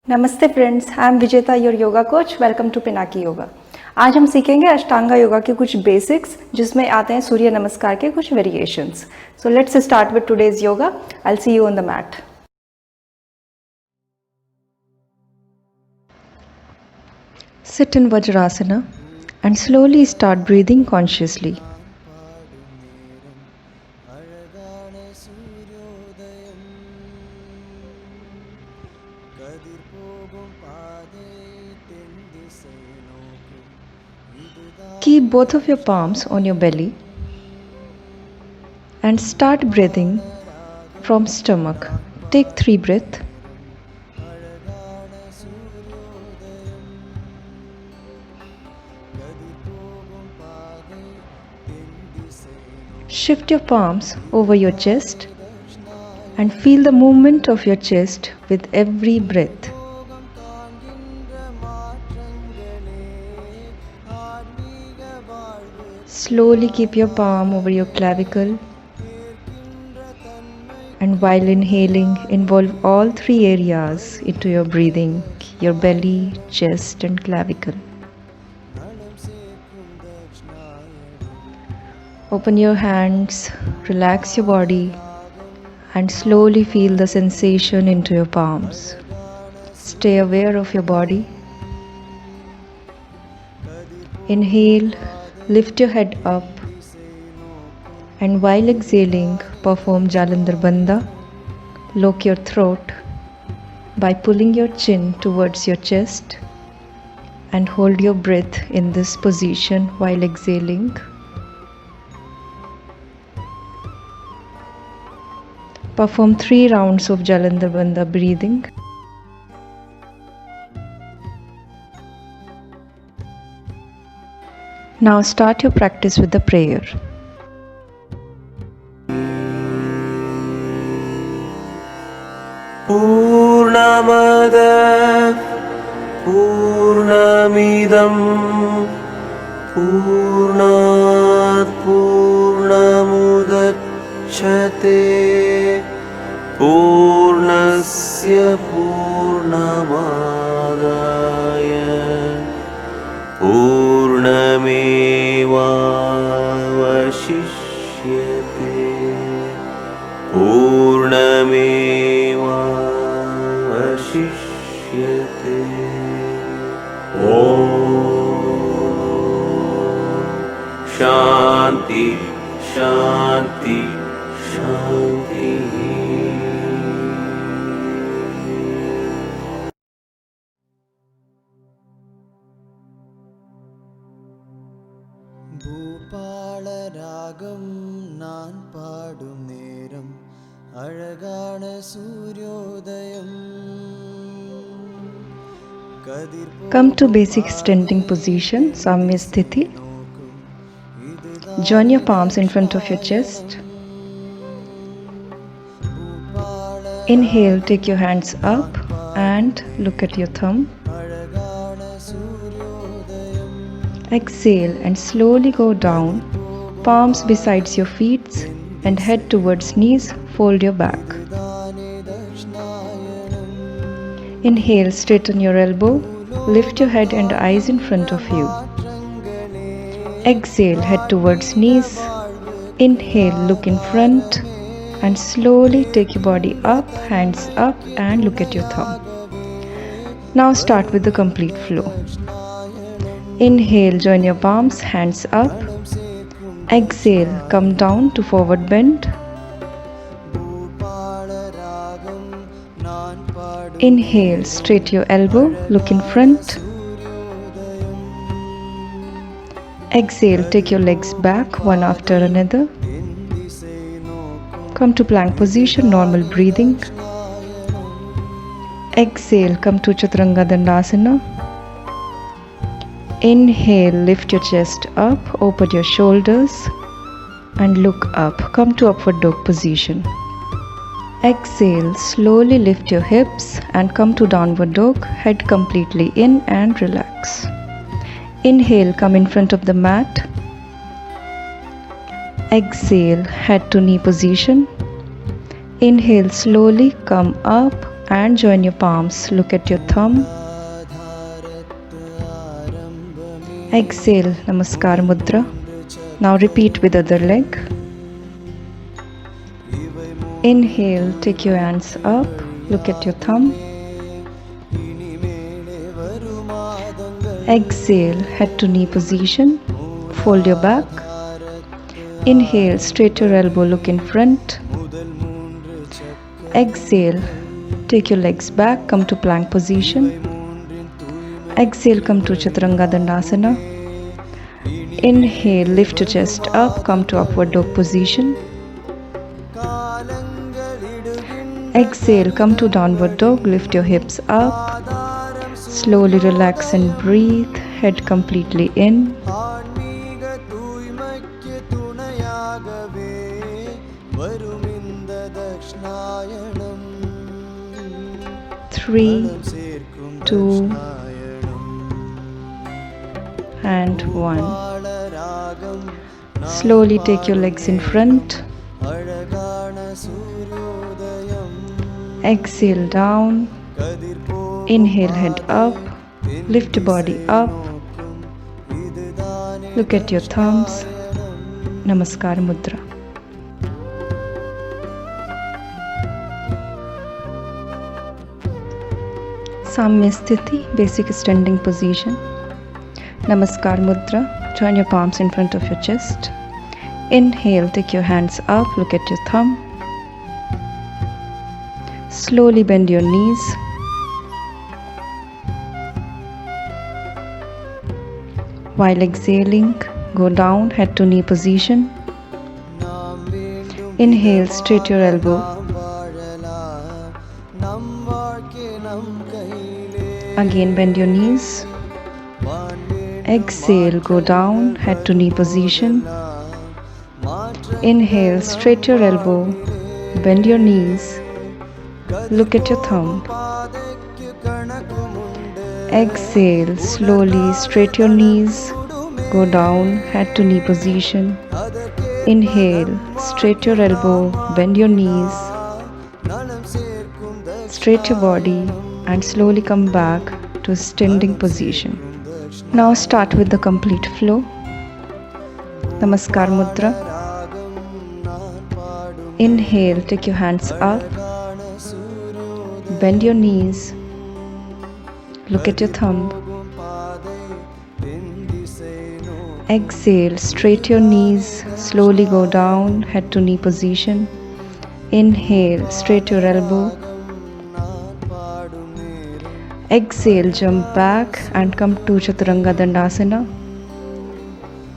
नमस्ते friends, I am Vijeta your yoga coach. Welcome to Pinaki yoga. आज हम सीखेंगे अष्टांगा योगा के कुछ बेसिक्स, जिसमें आते हैं सूर्य नमस्कार के कुछ variations. So let's start with today's yoga. I will see you on the mat. Sit in Vajrasana and slowly start breathing consciously. Keep both of your palms on your belly and start breathing from stomach. Take 3 breaths. Shift your palms over your chest and feel the movement of your chest with every breath. Slowly keep your palm over your clavicle, and while inhaling, involve all 3 areas into your breathing: your belly, chest and clavicle. Open your hands, relax your body and slowly feel the sensation into your palms. Stay aware of your body. Inhale, lift your head up, and while exhaling, perform Jalandhar Bandha. Lock your throat by pulling your chin towards your chest and hold your breath in this position while exhaling. Perform 3 rounds of Jalandhar Bandha breathing. Now start your practice with the prayer. Purnamada Purnamidam Purnat Purnamudachyate Purnasya Purnamadaya Purnamevavashishyate Purnamevavashishyate. Om Shanti Shanti Shanti. பூபாள ராகம் நான் பாடும் நேரம் அழகான சூரியோதயம். Come to basic standing position, Samya Sthiti. Join your palms in front of your chest. Inhale, take your hands up and look at your thumb. Exhale and slowly go down, palms besides your feet and head towards knees. Fold your back. Inhale, straighten your elbow, lift your head and eyes in front of you. Exhale, head towards knees. Inhale, look in front and slowly take your body up, hands up and look at your thumb. Now start with the complete flow. Inhale, join your palms, hands up. Exhale, come down to forward bend. Inhale, straight your elbow, look in front. Exhale, take your legs back one after another. Come to plank position, normal breathing. Exhale, come to Chaturanga Dandasana. Inhale, lift your chest up, open your shoulders and look up. Come to upward dog position. Exhale, slowly lift your hips and come to downward dog. Head completely in and relax. Inhale, come in front of the mat. Exhale, head to knee position. Inhale, slowly come up, and join your palms. Look at your thumb. Exhale, Namaskar Mudra. Now repeat with other leg. Inhale, take your hands up. Look at your thumb. Exhale, head to knee position. Fold your back. Inhale, straight your elbow, look in front. Exhale, take your legs back, come to plank position. Exhale, come to Chaturanga Dandasana. Inhale, lift your chest up, come to upward dog position. Exhale, come to downward dog, lift your hips up. Slowly relax and breathe, head completely in. 3, 2, and 1. Slowly take your legs in front. Exhale down. Inhale, head up. Lift your body up. Look at your thumbs. Namaskar Mudra. Samya Sthiti, basic standing position. Namaskar Mudra. Join your palms in front of your chest. Inhale, take your hands up, look at your thumb. Slowly bend your knees. While exhaling, go down, head to knee position. Inhale, straight your elbow. Again, bend your knees. Exhale, go down, head to knee position. Inhale, straight your elbow, bend your knees, look at your thumb. Exhale, slowly straight your knees, go down, head to knee position. Inhale, straight your elbow, bend your knees, straight your body, and slowly come back to standing position. Now start with the complete flow. Namaskar Mudra. Inhale, take your hands up. Bend your knees. Look at your thumb. Exhale, straight your knees. Slowly go down, head to knee position. Inhale, straight your elbow. Exhale, jump back and come to Chaturanga Dandasana.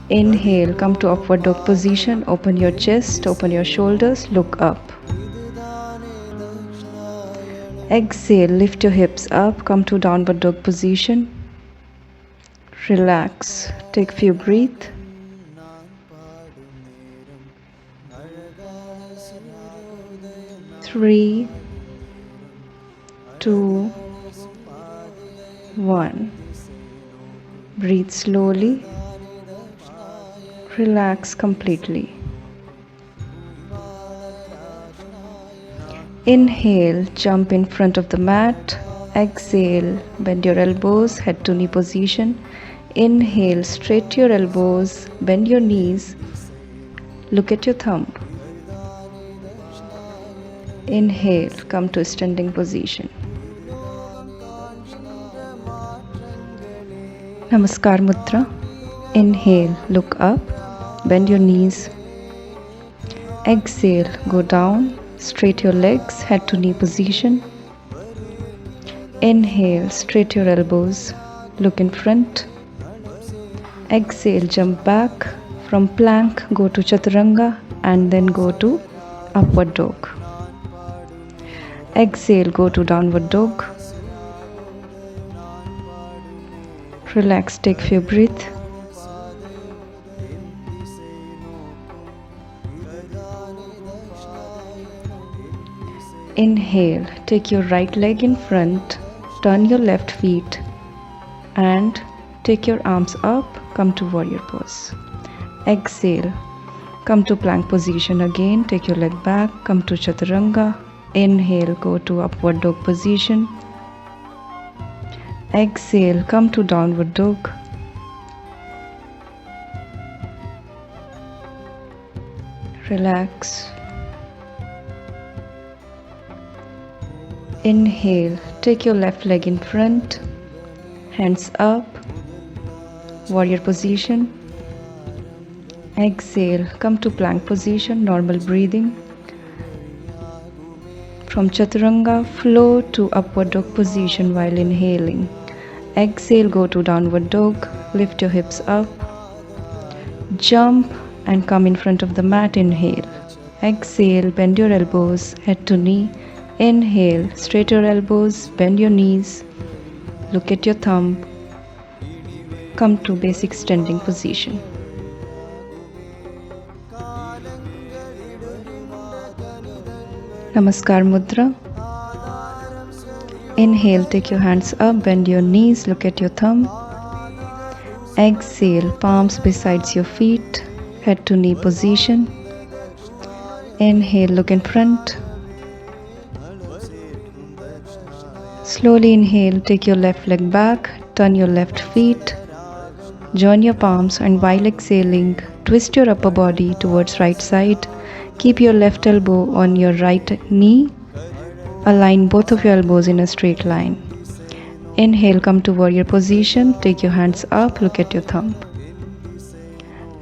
Inhale, come to upward dog position. Open your chest, open your shoulders, look up. Exhale, lift your hips up, come to downward dog position. Relax, take few breaths. Three, 2, 1. Breathe slowly. Relax completely. Inhale, jump in front of the mat. Exhale, bend your elbows, head to knee position. Inhale, straight your elbows, bend your knees. Look at your thumb. Inhale, come to standing position. Namaskar Mudra. Inhale, look up, bend your knees. Exhale, go down, straight your legs, head to knee position. Inhale, straight your elbows, look in front. Exhale, jump back. From plank, go to Chaturanga and then go to upward dog. Exhale, go to downward dog. Relax, take few breaths. Inhale, take your right leg in front, turn your left feet and take your arms up, come to warrior pose. Exhale, come to plank position again, take your leg back, come to Chaturanga. Inhale, go to upward dog position. Exhale, come to downward dog. Relax. Inhale, take your left leg in front, hands up, warrior position. Exhale, come to plank position, normal breathing. From chaturanga, flow to upward dog position while inhaling. Exhale, go to downward dog, lift your hips up, jump and come in front of the mat. Inhale. Exhale, bend your elbows, head to knee. Inhale, straight your elbows, bend your knees, look at your thumb. Come to basic standing position. Namaskar Mudra. Inhale, take your hands up, bend your knees, look at your thumb. Exhale, palms beside your feet, head to knee position. Inhale, look in front. Slowly inhale, take your left leg back, turn your left feet, join your palms, and while exhaling, twist your upper body towards right side. Keep your left elbow on your right knee. Align both of your elbows in a straight line. Inhale, come to warrior position, take your hands up, look at your thumb.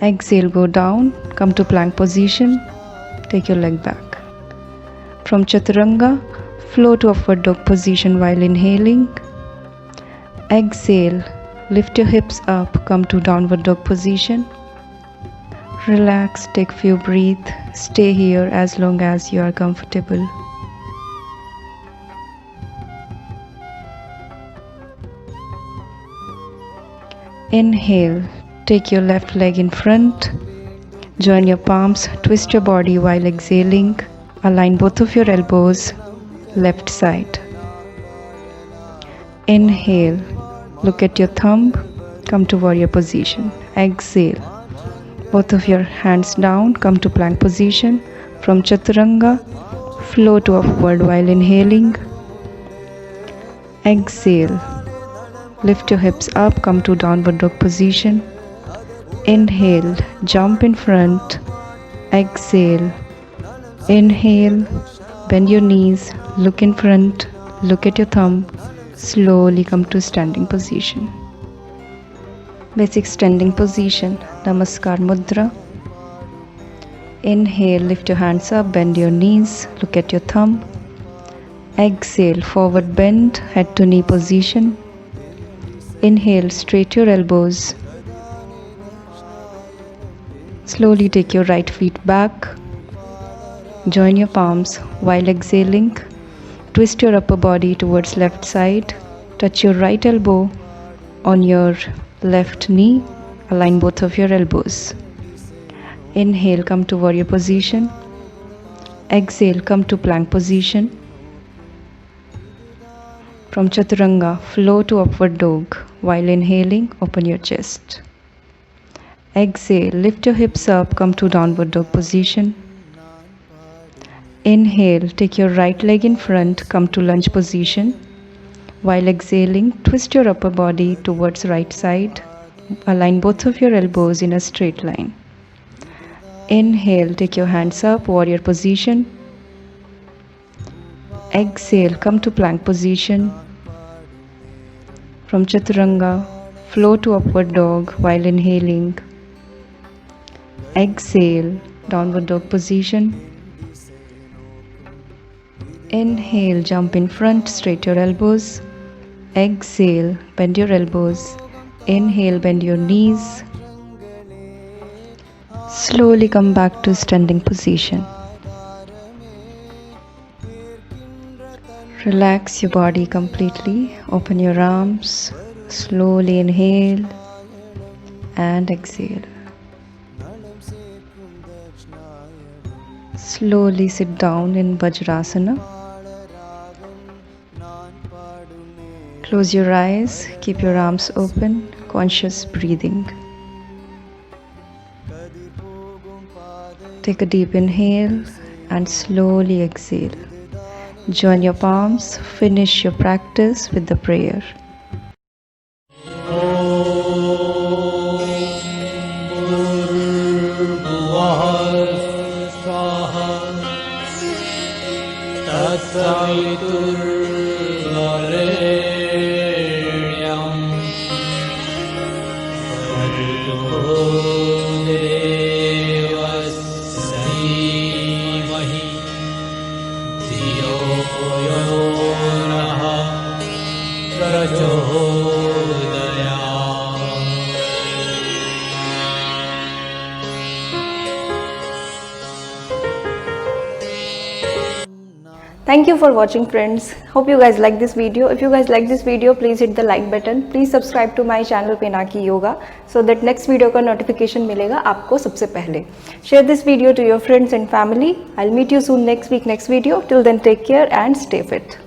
Exhale, go down, come to plank position, take your leg back. From chaturanga, flow to upward dog position while inhaling. Exhale, lift your hips up, come to downward dog position. Relax, take few breaths, stay here as long as you are comfortable. Inhale, take your left leg in front, join your palms, twist your body while exhaling, align both of your elbows, left side. Inhale, look at your thumb, come to warrior position. Exhale, both of your hands down, come to plank position. From chaturanga, flow to upward while inhaling. Exhale, lift your hips up, come to downward dog position. Inhale, jump in front. Exhale, inhale, bend your knees, look in front, look at your thumb. Slowly come to standing position. Basic standing position, Namaskar Mudra. Inhale, lift your hands up, bend your knees, look at your thumb. Exhale, forward bend, head to knee position. Inhale, straight your elbows. Slowly take your right feet back. Join your palms while exhaling. Twist your upper body towards left side. Touch your right elbow on your left knee. Align both of your elbows. Inhale, come to warrior position. Exhale, come to plank position. From chaturanga, flow to upward dog. While inhaling, open your chest. Exhale, lift your hips up, come to downward dog position. Inhale, take your right leg in front, come to lunge position. While exhaling, twist your upper body towards right side. Align both of your elbows in a straight line. Inhale, take your hands up, warrior position. Exhale, come to plank position. From chaturanga, flow to upward dog while inhaling. Exhale, downward dog position. Inhale, jump in front, straight your elbows. Exhale, bend your elbows. Inhale, bend your knees. Slowly come back to standing position. Relax your body completely. Open your arms. Slowly inhale and exhale. Slowly sit down in Vajrasana. Close your eyes, keep your arms open, conscious breathing. Take a deep inhale and slowly exhale. Join your palms, finish your practice with the prayer. Thank you for watching, friends. Hope you guys like this video. If you guys like this video, please hit the like button. Please subscribe to my channel Pinaki Yoga so that next video का notification मिलेगा आपको सबसे पहले. Share this video to your friends and family. I'll meet you soon next week, next video. Till then, take care and stay fit.